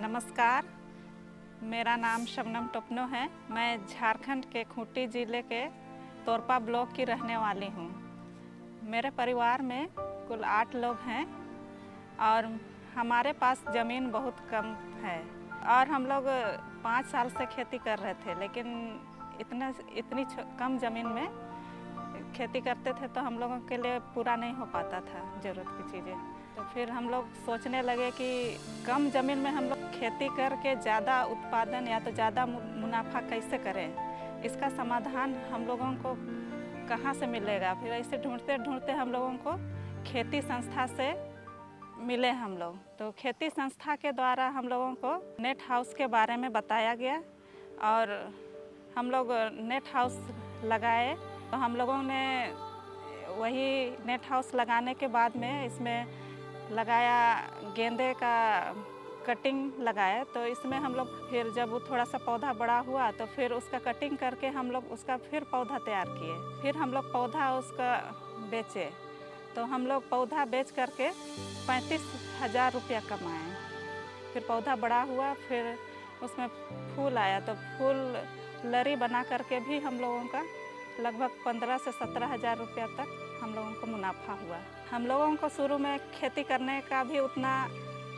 नमस्कार, मेरा नाम शबनम टोपनो है। मैं झारखंड के खूंटी ज़िले के तोरपा ब्लॉक की रहने वाली हूँ। मेरे परिवार में कुल 8 लोग हैं और हमारे पास ज़मीन बहुत कम है और हम लोग 5 साल से खेती कर रहे थे, लेकिन इतनी कम ज़मीन में खेती करते थे तो हम लोगों के लिए पूरा नहीं हो पाता था ज़रूरत की चीज़ें। तो फिर हम लोग सोचने लगे कि कम ज़मीन में हम लोग खेती करके ज़्यादा उत्पादन या तो ज़्यादा मुनाफा कैसे करें, इसका समाधान हम लोगों को कहाँ से मिलेगा। फिर ऐसे ढूंढते ढूंढते हम लोगों को खेती संस्था से मिले हम लोग। तो खेती संस्था के द्वारा हम लोगों को नेट हाउस के बारे में बताया गया और हम लोग नेट हाउस लगाए। तो हम लोगों ने वही नेट हाउस लगाने के बाद में इसमें लगाया गेंदे का कटिंग लगाया। तो इसमें हम लोग फिर जब वो थोड़ा सा पौधा बड़ा हुआ तो फिर उसका कटिंग करके हम लोग उसका फिर पौधा तैयार किए। फिर हम लोग पौधा उसका बेचे। तो हम लोग पौधा बेच करके 35,000 रुपया कमाए। फिर पौधा बड़ा हुआ, फिर उसमें फूल आया तो फूल लरी बना करके भी हम लोगों का लगभग 15 से 17,000 रुपया तक हम लोगों को मुनाफा हुआ। हम लोगों को शुरू में खेती करने का भी उतना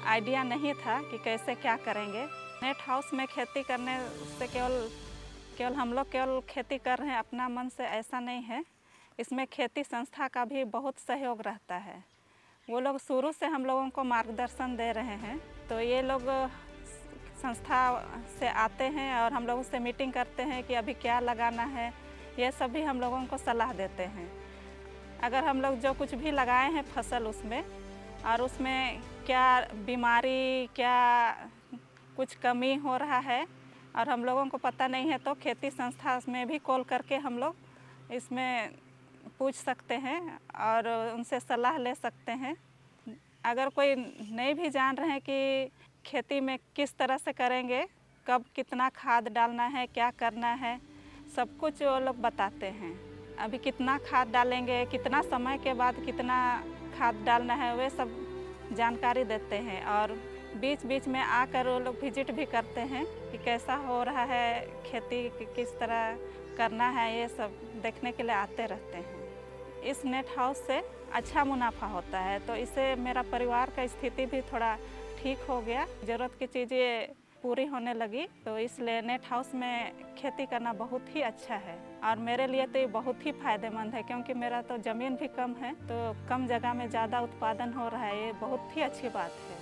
आइडिया नहीं था कि कैसे क्या करेंगे। नेट हाउस में खेती करने से केवल हम लोग खेती कर रहे हैं अपना मन से, ऐसा नहीं है। इसमें खेती संस्था का भी बहुत सहयोग रहता है। वो लोग शुरू से हम लोगों को मार्गदर्शन दे रहे हैं। तो ये लोग संस्था से आते हैं और हम लोगों से मीटिंग करते हैं कि अभी क्या लगाना है, ये सब भी हम लोगों को सलाह देते हैं। अगर हम लोग जो कुछ भी लगाए हैं फसल उसमें और उसमें क्या बीमारी, क्या कुछ कमी हो रहा है और हम लोगों को पता नहीं है, तो खेती संस्था में भी कॉल करके हम लोग इसमें पूछ सकते हैं और उनसे सलाह ले सकते हैं। अगर कोई नहीं भी जान रहे हैं कि खेती में किस तरह से करेंगे, कब कितना खाद डालना है, क्या करना है, सब कुछ वो लोग बताते हैं। अभी कितना खाद डालेंगे, कितना समय के बाद कितना खाद डालना है, वे सब जानकारी देते हैं। और बीच बीच में आकर वो लोग विजिट भी करते हैं कि कैसा हो रहा है खेती, किस तरह करना है, ये सब देखने के लिए आते रहते हैं। इस नेट हाउस से अच्छा मुनाफा होता है, तो इससे मेरा परिवार का स्थिति भी थोड़ा ठीक हो गया, ज़रूरत की चीज़ें पूरी होने लगी। तो इसलिए नेट हाउस में खेती करना बहुत ही अच्छा है और मेरे लिए तो ये बहुत ही फ़ायदेमंद है, क्योंकि मेरा तो ज़मीन भी कम है, तो कम जगह में ज़्यादा उत्पादन हो रहा है। ये बहुत ही अच्छी बात है।